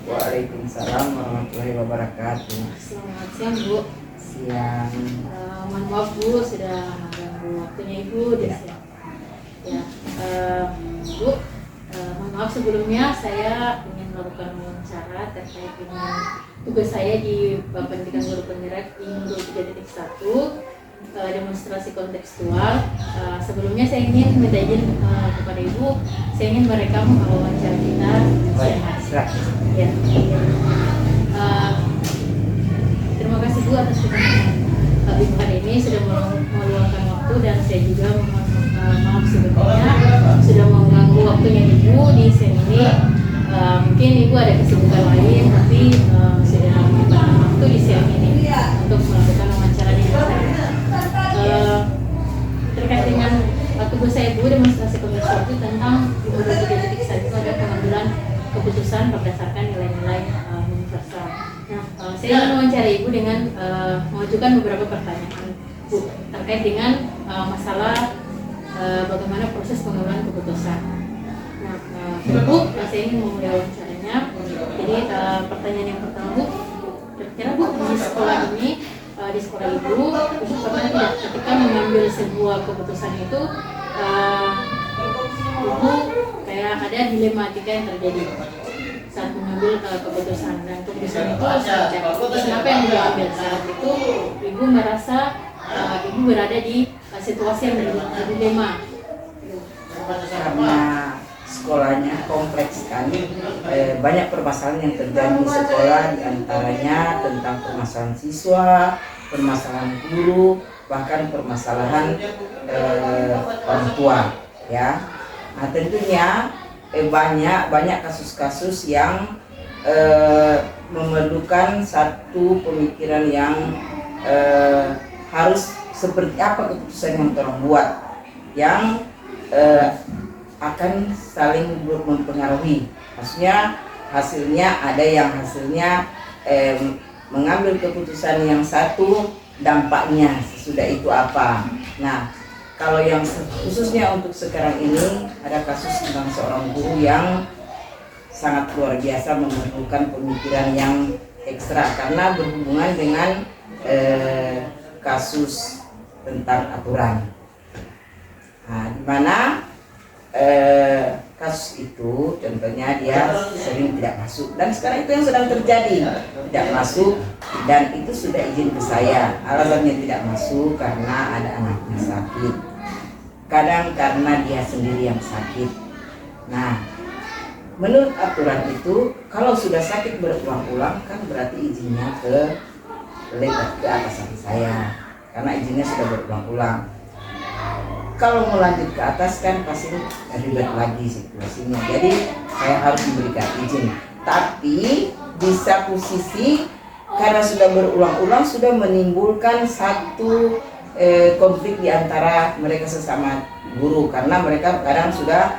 Waalaikumsalam warahmatullahi wabarakatuh. Selamat siang Bu. Siang. Mohon maaf Bu sudah mengganggu waktunya Ibu di siang. Ya, Bu, mohon maaf sebelumnya saya ingin melakukan wawancara terkait dengan tugas saya di Pendidikan Guru Penggerak INGGRU 3.1 demonstrasi kontekstual. Sebelumnya saya ingin minta izin kepada Ibu, saya ingin merekam wawancara kita. Ya. Terima kasih Bu atas dukungan Ibu hari ini sudah meluangkan waktu, dan saya juga mohon maaf sebelumnya sudah mengganggu waktunya Ibu di siang ini. Mungkin Ibu ada kesibukan lain, tapi sudah menyempatkan waktu di siang ini untuk melakukan wawancara di saya. Terkait dengan tugas saya Bu, demonstrasi kontekstual itu tentang INGGRU 3.1 ada pengambilan keputusan berdasarkan nilai-nilai universal. Nah, saya ingin mewawancara Ibu dengan mengajukan beberapa pertanyaan Bu terkait dengan masalah bagaimana proses pengambilan keputusan. Nah, Bu, saya ingin memulai wawancaranya. Jadi pertanyaan yang pertama Bu, kira-kira Bu di sekolah ini, di sekolah Ibu pernah tidak ketika mengambil sebuah keputusan itu Ibu kayak ada dilematika yang terjadi saat mengambil keputusan, dan keputusan itu keputusan apa yang diambil saat itu Ibu merasa Ibu berada di situasi yang dilema Karena sekolahnya kompleks kan, banyak permasalahan yang terjadi di sekolah, diantaranya tentang permasalahan siswa, permasalahan guru, bahkan permasalahan orang tua, ya. Nah, tentunya banyak kasus-kasus yang memerlukan satu pemikiran yang harus seperti apa keputusan yang orang buat, yang akan saling mempengaruhi. Maksudnya hasilnya ada yang hasilnya mengambil keputusan yang satu, dampaknya sesudah itu apa. Nah, kalau yang khususnya untuk sekarang ini ada kasus tentang seorang guru yang sangat luar biasa, memerlukan pemikiran yang ekstra karena berhubungan dengan kasus tentang aturan. Nah, di mana kasus itu contohnya dia sering tidak masuk, dan sekarang itu yang sedang terjadi, tidak masuk, dan itu sudah izin ke saya. Alasannya tidak masuk karena ada anaknya sakit, kadang karena dia sendiri yang sakit. Nah, menurut aturan itu kalau sudah sakit berulang-ulang kan berarti izinnya ke atasan saya, karena izinnya sudah berulang-ulang. Kalau mau lanjut ke atas kan pasti ribet lagi situasinya, jadi saya harus memberikan izin. Tapi di satu sisi karena sudah berulang-ulang sudah menimbulkan satu konflik di antara mereka sesama guru, karena mereka kadang sudah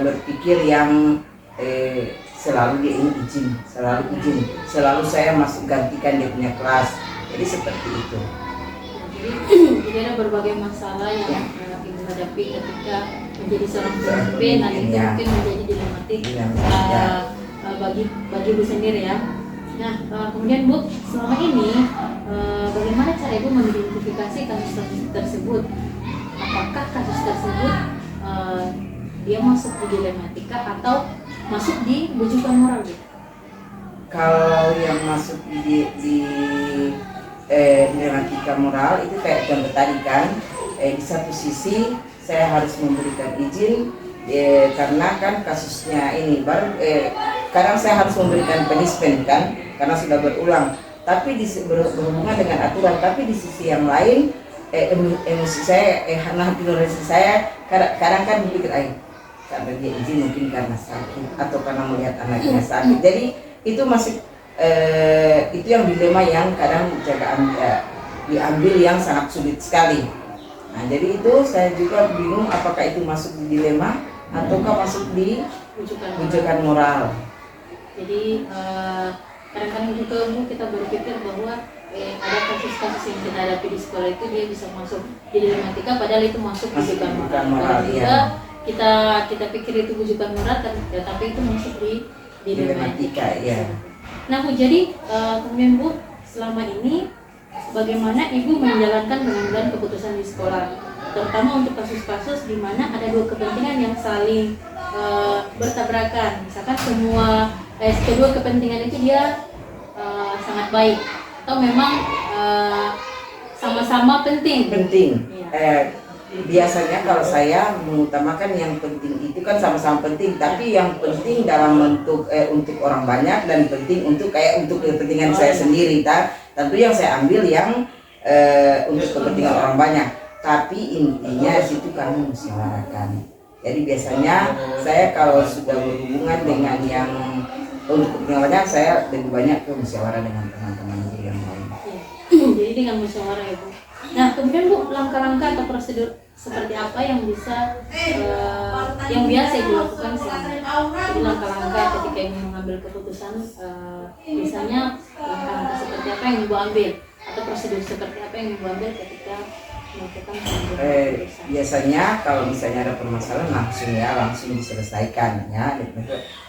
berpikir yang selalu dia ingin izin, selalu saya masuk gantikan dia punya kelas, jadi seperti itu. Jadi ada berbagai masalah yang Ibu hadapi ketika menjadi seorang pemimpin, dan itu mungkin menjadi dilematik bagi Ibu sendiri ya. Nah, kemudian Bu, selama ini bagaimana cara Ibu mengidentifikasi kasus tersebut? Apakah kasus tersebut dia masuk di dilematika atau masuk di bujukan moral Bu? Kalau yang masuk di dilematika moral itu kayak contoh tadi kan, di satu sisi saya harus memberikan izin karena kan kasusnya ini baru kadang saya harus memberikan punishment kan karena sudah berulang, tapi berhubungan dengan aturan. Tapi di sisi yang lain emosi saya, hati nurani saya kadang kan berpikir karena dia izin mungkin karena sakit atau karena melihat anaknya sakit. Jadi itu masih itu yang dilema yang kadang diambil yang sangat sulit sekali. Nah jadi itu saya juga bingung apakah itu masuk di dilema ataukah masuk di rujukan moral. Jadi kadang-kadang juga Bu, kita berpikir bahwa ada kasus-kasus yang kita hadapi di sekolah itu dia bisa masuk di dilematika, padahal itu masuk rujukan moral. Juga kita pikir itu rujukan moral, tapi itu masuk di dilematika. Ya. Nah Bu, jadi kemudian Bu, selama ini bagaimana Ibu menjalankan pengambilan keputusan di sekolah, terutama untuk kasus-kasus di mana ada dua kepentingan yang saling bertabrakan. Misalkan kedua kepentingan itu dia sangat baik atau memang sama-sama penting. Ya. Biasanya kalau saya mengutamakan yang penting itu kan sama-sama penting, tapi yang penting dalam bentuk untuk orang banyak dan penting untuk kepentingan saya sendiri. Tentu yang saya ambil yang untuk kepentingan orang banyak, tapi intinya situ kami musyawarahkan. Jadi biasanya saya kalau sudah berhubungan dengan yang untuk kepentingan banyak, saya lebih banyak ke musyawarah dengan teman-teman yang lain. Jadi dengan musyawarah ya Bu. Nah kemudian Bu, langkah-langkah atau prosedur seperti apa yang bisa yang biasa Ibu lakukan selama ini? Jadi langkah-langkah ketika ingin mengambil keputusan, misalnya langkah-langkah seperti apa yang Ibu ambil atau prosedur seperti apa yang Ibu ambil ketika melakukan keputusan? Biasanya kalau misalnya ada permasalahan langsung diselesaikan ya.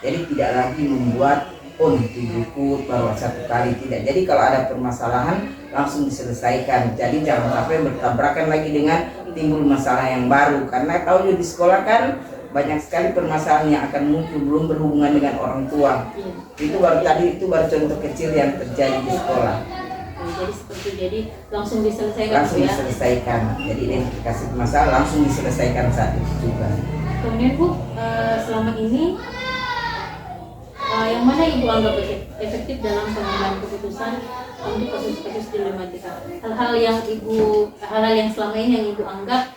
Jadi tidak lagi membuat buku baru satu kali, tidak. Jadi kalau ada permasalahan langsung diselesaikan. Jadi jangan sampai bertabrakan lagi dengan timbul masalah yang baru, karena tahu di sekolah kan banyak sekali permasalahan yang akan muncul belum berhubungan dengan orang tua. Itu baru contoh kecil yang terjadi di sekolah. Jadi langsung diselesaikan. Jadi identifikasi masalah langsung diselesaikan saat itu juga. Kemudian Bu, selama ini yang mana Ibu anggap efektif dalam pengambilan keputusan untuk kasus-kasus dilematika? Hal-hal yang selama ini yang Ibu anggap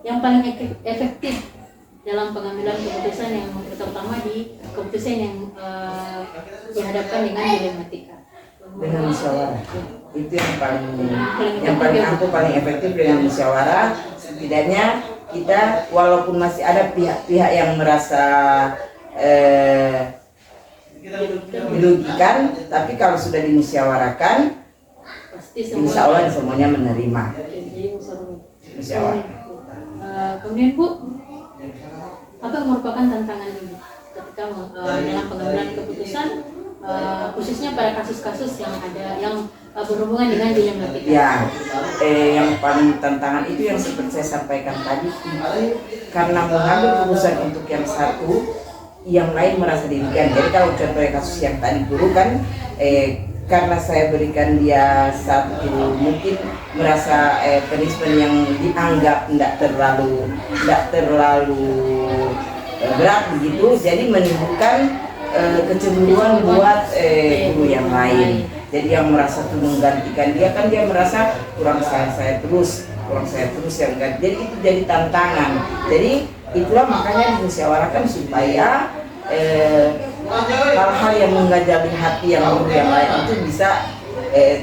yang paling efektif dalam pengambilan keputusan, yang terutama di keputusan yang dihadapkan dengan dilematika. Dengan musyawarah. Itu yang paling efektif dengan musyawarah. Setidaknya kita walaupun masih ada pihak-pihak yang merasa dirugikan, tapi kalau sudah dimusyawarahkan insya Allah semuanya menerima. Musyawarah. Kemudian Bu, apa yang merupakan tantangan Ibu ketika dalam pengambilan keputusan, khususnya pada kasus-kasus yang berhubungan dengan dilematika? Ya, yang paling tantangan itu yang seperti saya sampaikan tadi, itu karena mengambil keputusan untuk yang satu, yang lain merasa dirugikan. Jadi kalau contohnya kasus yang tadi guru kan, karena saya berikan dia satu, mungkin merasa punishment yang dianggap tidak terlalu berat begitu, jadi menimbulkan kecemburuan buat guru yang lain. Jadi yang merasa tuh menggantikan dia kan, dia merasa kurang saya terus yang ganti. Jadi itu jadi tantangan. Jadi itulah makanya dimusyawarahkan supaya hal-hal yang menggajali hati yang lain itu bisa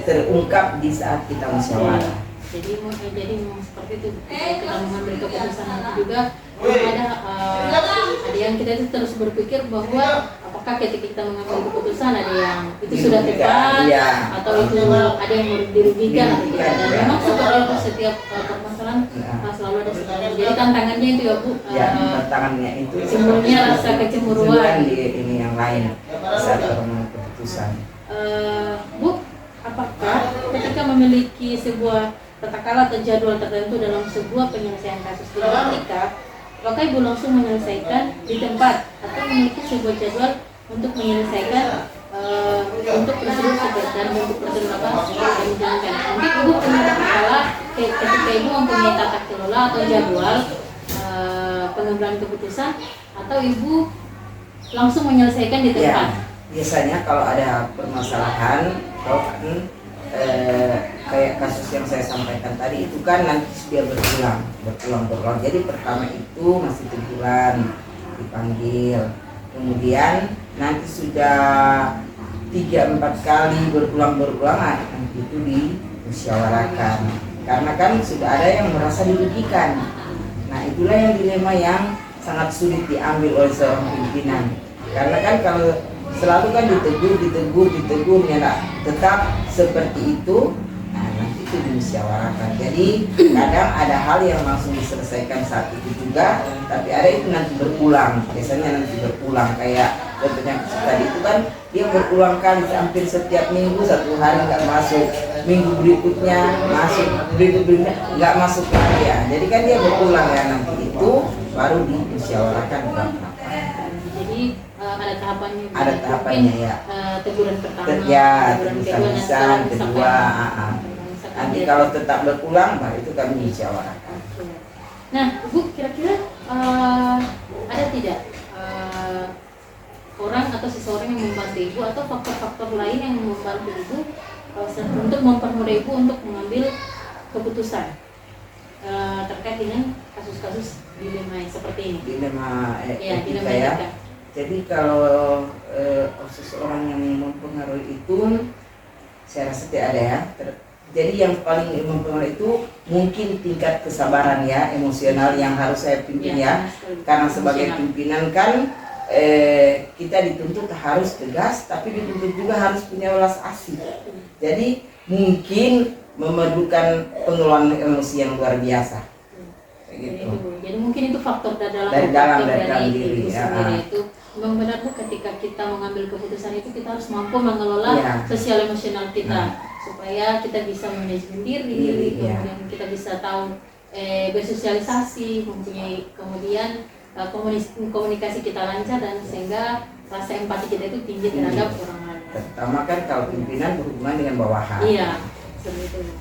terungkap di saat kita musyawarah. Jadi memang seperti itu, kita mengambil keputusan itu juga ada yang kita itu terus berpikir bahwa apakah ketika kita mengambil keputusan ada yang itu sudah tepat, atau itu ada yang dirugikan atau tidak. Dan memang seperti itu setiap permasalahan selalu ada sesuatu. Jadi tantangannya itu ya Bu, tantangannya itu timbulnya rasa kecemburuan di ini yang lain saat mengambil keputusan. Bu, apakah ketika memiliki sebuah tata cara atau jadwal tertentu dalam sebuah penyelesaian kasus dilematika, apakah Ibu langsung menyelesaikan di tempat atau memiliki sebuah jadwal untuk menyelesaikan untuk prosedur seperti dan bentuk prosedur apa yang dijalankan? Mungkin Ibu punya tata cara ketika Ibu mempunyai tata kelola atau jadwal pengambilan keputusan, atau Ibu langsung menyelesaikan di Ya, tempat. biasanya kalau ada permasalahan, kalau kan kayak kasus yang saya sampaikan tadi itu kan nanti dia berulang. Jadi pertama itu masih teguran, dipanggil, kemudian nanti sudah 3-4 kali berulang nanti itu dimusyawarahkan. Karena kan sudah ada yang merasa dirugikan. Nah itulah yang dilema yang sangat sulit diambil oleh seorang pimpinan. Karena kan kalau selalu kan ditegur, ya tetap seperti itu, nah nanti itu dimusyawarahkan. Jadi kadang ada hal yang langsung diselesaikan saat itu juga, tapi ada itu nanti berulang. Biasanya nanti berulang, kayak contohnya tadi itu kan dia berulang kali, hampir setiap minggu, 1 hari nggak masuk, minggu berikutnya masuk, berikutnya nggak masuk lagi ya. Jadi kan dia berulang ya, nanti itu baru dimusyawarahkan. Jadi ada tahapannya. Ada tahapannya ya. Teguran pertama, teguran kedua, kedua. Nanti kalau tetap berulang, baru itu kami musyawarahkan. Nah, Bu, kira-kira ada tidak orang atau seseorang yang membantu Ibu atau faktor-faktor lain yang membantu Ibu untuk mempermudah Ibu untuk mengambil keputusan terkait dengan kasus-kasus dilema seperti ini? Dilema etika ya. Jadi kalau seseorang yang mempengaruhi itu, saya rasa tidak ada ya. Jadi yang paling mempengaruhi itu mungkin tingkat kesabaran ya, emosional yang harus saya pimpin ya. Karena sebagai pimpinan kan kita dituntut harus tegas, tapi dituntut juga harus punya welas asih. Jadi mungkin memerlukan pengelolaan emosi yang luar biasa. Gitu. Jadi mungkin itu faktor dalam diri ya. Itu memang benar Bu, ketika kita mengambil keputusan itu kita harus mampu mengelola sosial emosional kita supaya kita bisa manajemen diri, kemudian kita bisa tahu bersosialisasi, mempunyai kemudian komunikasi kita lancar dan sehingga rasa empati kita itu tinggi terhadap orang lain. Pertama kan kalau pimpinan berhubungan dengan bawahan. Iya, seperti itu.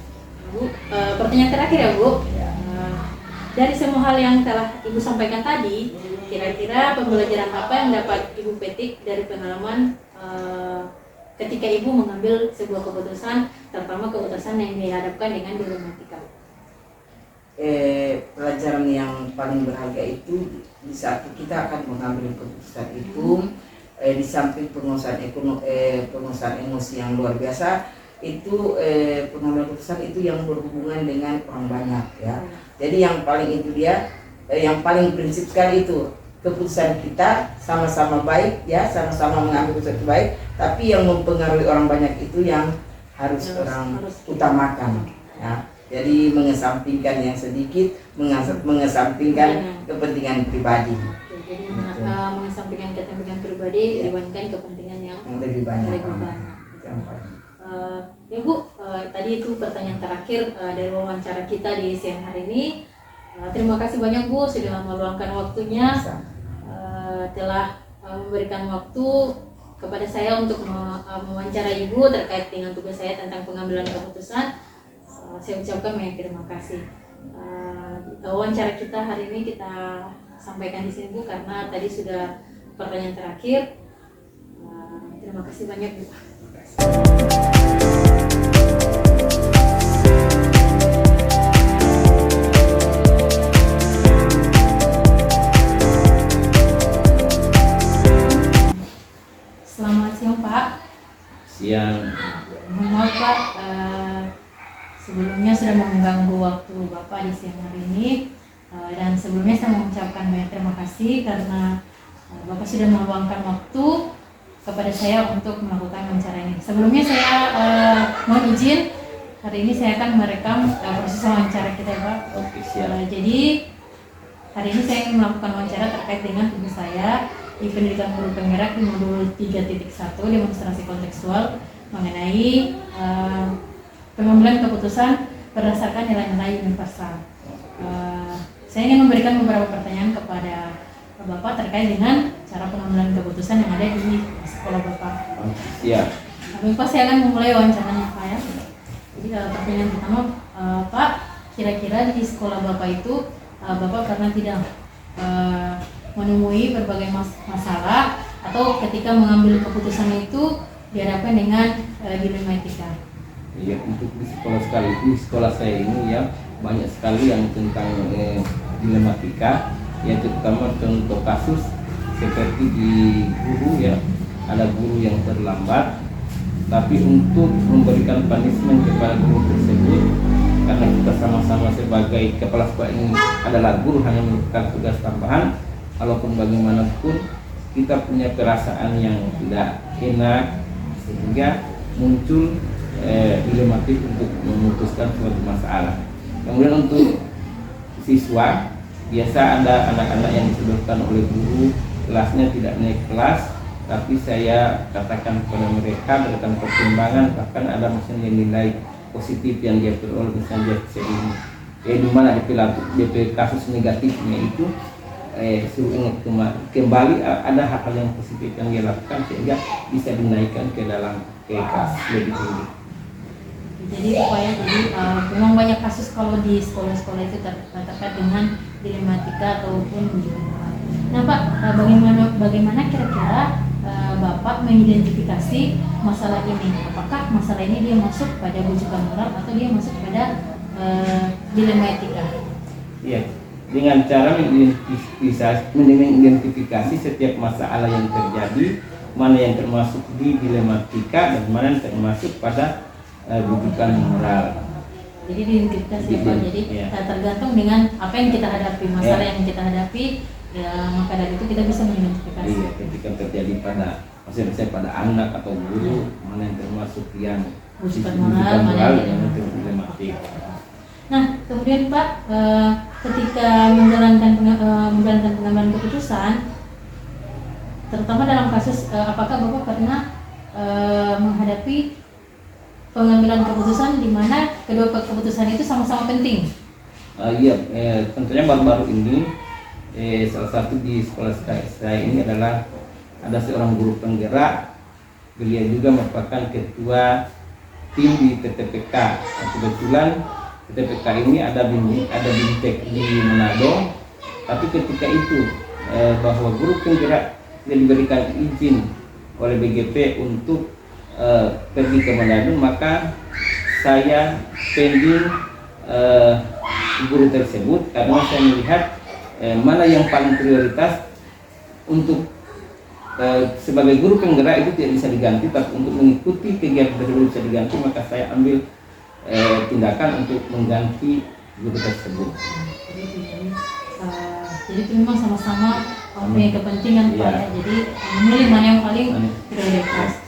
Bu, pertanyaan terakhir ya Bu. Dari semua hal yang telah Ibu sampaikan tadi, kira-kira pembelajaran apa yang dapat Ibu petik dari pengalaman ketika Ibu mengambil sebuah keputusan, terutama keputusan yang dihadapkan dengan dilematika? Pelajaran yang paling berharga itu di saat kita akan mengambil keputusan itu, di samping penguasaan emosi yang luar biasa, itu pengambilan keputusan itu yang berhubungan dengan orang banyak ya. Jadi yang paling itu dia, yang paling prinsip sekali itu keputusan kita sama-sama baik ya, sama-sama mengambil keputusan baik, tapi yang mempengaruhi orang banyak itu yang harus utamakan ya. Jadi mengesampingkan yang sedikit, mengesampingkan kepentingan pribadi. Jadi mengesampingkan kepentingan pribadi dibandingkan kepentingan yang lebih banyak. Ya Bu, tadi itu pertanyaan terakhir dari wawancara kita di siang hari ini. Terima kasih banyak Bu sudah meluangkan waktunya, telah memberikan waktu kepada saya untuk mewawancarai Ibu terkait dengan tugas saya tentang pengambilan keputusan. Saya ucapkan banyak terima kasih. Wawancara kita hari ini kita sampaikan di sini Bu karena tadi sudah pertanyaan terakhir. Terima kasih banyak Bu. Selamat siang Pak. Siang. Mohon maaf Pak, sebelumnya sudah mengganggu waktu Bapak di siang hari ini, dan sebelumnya saya mengucapkan banyak terima kasih karena Bapak sudah meluangkan waktu kepada saya untuk melakukan wawancara ini. Sebelumnya saya mohon izin, hari ini saya akan merekam proses wawancara kita Pak. Oke, siap. Jadi hari ini saya ingin melakukan wawancara terkait dengan tugas saya di pendidikan guru penggerak di modul 3.1 demonstrasi kontekstual mengenai pengambilan keputusan berdasarkan nilai-nilai universal. Saya ingin memberikan beberapa pertanyaan kepada Bapak terkait dengan cara pengambilan keputusan yang ada di sekolah Bapak. Iya. Bapak, saya akan memulai wawancaranya Pak ya. Jadi pertanyaan pertama, Pak, kira-kira di sekolah Bapak itu Bapak pernah tidak menemui berbagai masalah atau ketika mengambil keputusan itu dihadapkan dengan dilema etika? Ya, untuk di sekolah sekali di sekolah saya ini ya banyak sekali yang tentang dilematika, ya terutama contoh kasus seperti di guru ya, ada guru yang terlambat, tapi untuk memberikan punishment kepada guru tersebut, karena kita sama-sama sebagai kepala sekolah ini adalah guru hanya memberikan tugas tambahan, walaupun bagaimanapun kita punya perasaan yang tidak enak sehingga muncul dilematik untuk memutuskan suatu masalah. Kemudian untuk siswa, biasa ada anak-anak yang disebutkan oleh guru kelasnya tidak naik kelas, tapi saya katakan kepada mereka berdasarkan pertimbangan, bahkan ada misalnya nilai positif yang dia peroleh, misalnya dia di mana DP kasus negatifnya itu suruh ingat kembali ada hal-hal yang positif yang dia lakukan sehingga bisa dinaikkan ke dalam kelas lebih tinggi. Jadi memang banyak kasus kalau di sekolah-sekolah itu terkait dengan dilematika ataupun dilema. Nah Pak, bagaimana kira-kira Bapak mengidentifikasi masalah ini? Apakah masalah ini dia masuk pada bujukan moral atau dia masuk pada dilema etika? Iya, dengan cara mengidentifikasi setiap masalah yang terjadi, mana yang termasuk di dilematika dan mana yang termasuk pada bujukan moral. Jadi diidentifikasi Pak. Jadi tergantung dengan apa yang kita hadapi, masalah yang kita hadapi, ya maka dari itu kita bisa mengidentifikasi. Iya, ketika terjadi pada misalnya pada anak atau guru, mana yang termasuk yang bujukan moral, mana yang dilematik. Nah, kemudian Pak, ketika menjalankan pengambilan keputusan, terutama dalam kasus, apakah Bapak pernah menghadapi pengambilan keputusan di mana kedua keputusan itu sama-sama penting? Iya, tentunya baru-baru ini salah satu di sekolah saya ini adalah ada seorang guru penggerak, beliau juga merupakan ketua tim di PTPK. Nah, kebetulan PTPK ini ada BIMTEK di Manado, tapi ketika itu bahwa guru penggerak yang diberikan izin oleh BGP untuk pergi ke Manado, maka saya pending guru tersebut karena saya melihat mana yang paling prioritas untuk sebagai guru penggerak itu tidak bisa diganti, tapi untuk mengikuti kegiatan tersebut bisa diganti, maka saya ambil tindakan untuk mengganti guru tersebut. Jadi itu memang sama-sama punya kepentingan Pak ya. Jadi memilih mana yang paling prioritas.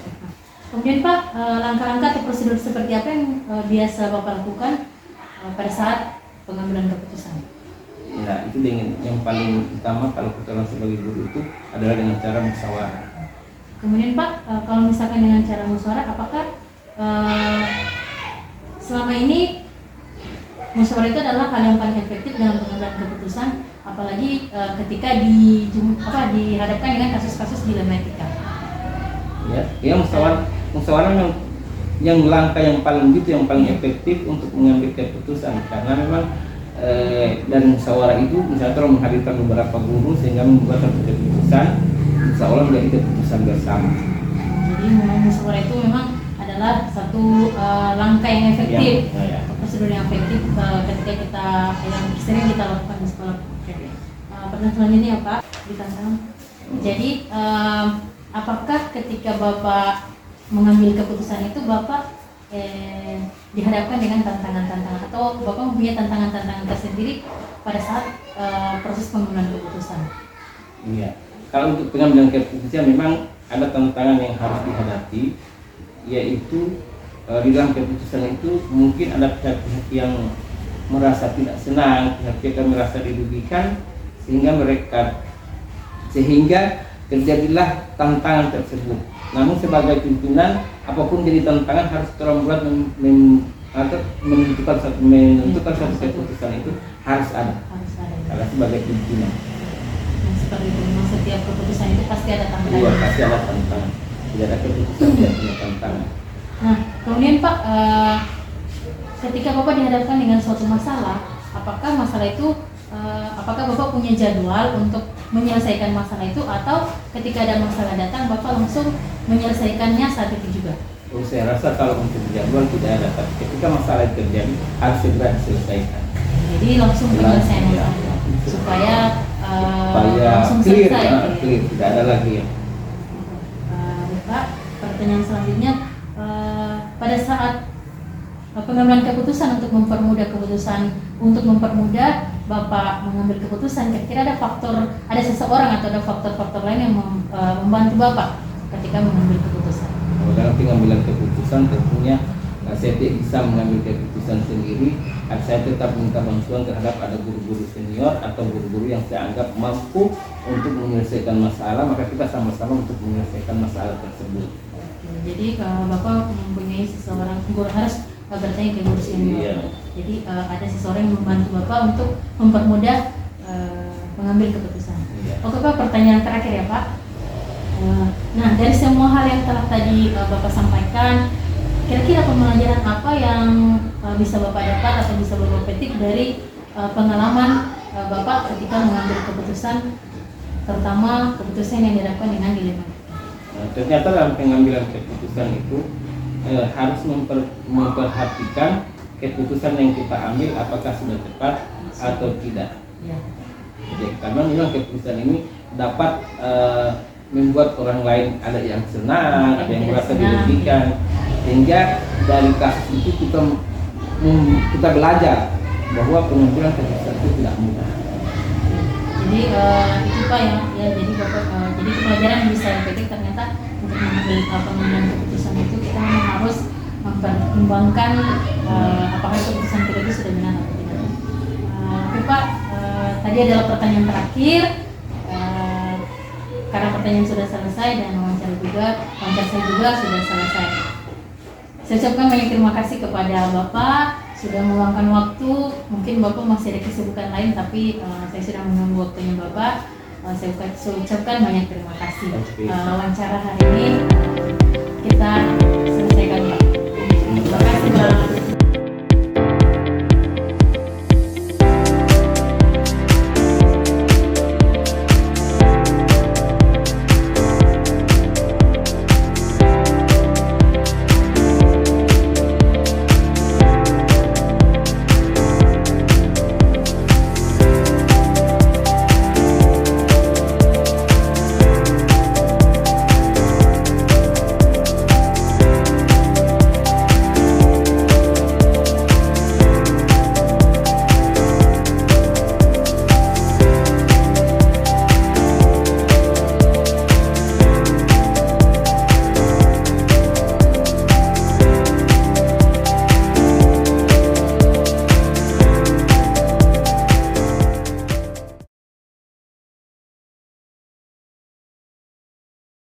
Kemudian Pak, langkah-langkah atau prosedur seperti apa yang biasa Bapak lakukan pada saat pengambilan keputusan? Ya, itu dengan yang paling utama kalau kita sebagai guru itu adalah dengan cara musyawarah. Kemudian Pak, kalau misalkan dengan cara musyawarah, apakah selama ini musyawarah itu adalah hal yang paling efektif dalam pengambilan keputusan, apalagi ketika dihadapkan dengan kasus-kasus dilema etika? Ya musyawarah yang langkah yang paling efektif untuk mengambil keputusan, karena memang dari musyawarah itu misalnya kalau menghadirkan beberapa guru sehingga membuat satu keputusan, insya Allah menjadi keputusan bersama. Jadi musyawarah itu memang adalah satu langkah yang efektif, prosedur yang efektif ketika kita yang sering kita lakukan di sekolah. Pertanyaan selanjutnya ya Pak, ditantang. Jadi apakah ketika Bapak mengambil keputusan itu Bapak dihadapkan dengan tantangan-tantangan atau Bapak mempunyai tantangan-tantangan tersendiri pada saat proses pengambilan keputusan? Iya, kalau untuk pengambilan keputusan memang ada tantangan yang harus dihadapi, yaitu di dalam keputusan itu mungkin ada pihak-pihak yang merasa tidak senang, pihak-pihak yang merasa dirugikan, sehingga terjadilah tantangan tersebut. Namun sebagai pimpinan, apapun jadi tantangan harus terus menentukan satu keputusan itu harus ada. Karena sebagai pimpinan. Seperti itu, memang setiap keputusan itu pasti ada tantangan. Iya, pasti ada tantangan. Tidak ada keputusan tidak punya tantangan. Nah, kemudian Pak, ketika Bapak dihadapkan dengan suatu masalah, apakah masalah itu apakah Bapak punya jadwal untuk menyelesaikan masalah itu, atau ketika ada masalah datang Bapak langsung menyelesaikannya saat itu juga? Oh, saya rasa kalau untuk jadwal tidak ada, tapi ketika masalah terjadi harus segera diselesaikan. Jadi langsung penyelesaian masalah supaya langsung clear, selesai. clear, tidak ada lagi ya. Bapak, pertanyaan selanjutnya, pada saat pengambilan keputusan untuk mempermudah Bapak mengambil keputusan, kira-kira ada seseorang atau ada faktor-faktor lain yang membantu Bapak ketika mengambil keputusan? Dalam pengambilan keputusan tentunya saya tidak bisa mengambil keputusan sendiri. Saya tetap minta bantuan terhadap ada guru-guru senior atau guru-guru yang saya anggap mampu untuk menyelesaikan masalah, maka kita sama-sama untuk menyelesaikan masalah tersebut. Jadi kalau Bapak mempunyai seseorang guru, harus bertanya ke guru senior. Iya. Jadi ada seseorang yang membantu Bapak untuk mempermudah mengambil keputusan. Iya. Oke Pak, pertanyaan terakhir ya Pak. Nah, dari semua hal yang telah tadi Bapak sampaikan, kira-kira pembelajaran apa yang bisa Bapak dapat atau bisa Bapak petik dari pengalaman Bapak ketika mengambil keputusan, terutama keputusan yang dilakukan dengan dilema? Ternyata dalam pengambilan keputusan itu harus memperhatikan keputusan yang kita ambil apakah sudah tepat atau tidak. Ya. Jadi, karena memang keputusan ini dapat membuat orang lain ada yang senang, ada yang merasa dirugikan, sehingga dari kasus itu kita belajar bahwa pengambilan keputusan itu tidak mudah. Jadi itu Pak ya jadi Bapak jadi pelajaran yang bisa dipetik, ternyata untuk mengambil pengambilan keputusan itu kita harus mempertimbangkan apakah keputusan kita itu sudah benar atau tidak. Oke Pak, tadi adalah pertanyaan terakhir. Karena pertanyaan sudah selesai dan wawancara saya juga sudah selesai. Saya ucapkan banyak terima kasih kepada Bapak sudah meluangkan waktu. Mungkin Bapak masih ada kesibukan lain, tapi saya sudah menunggu waktunya Bapak. Saya ucapkan banyak terima kasih. Wawancara hari ini kita selesaikan Pak. Terima kasih Pak.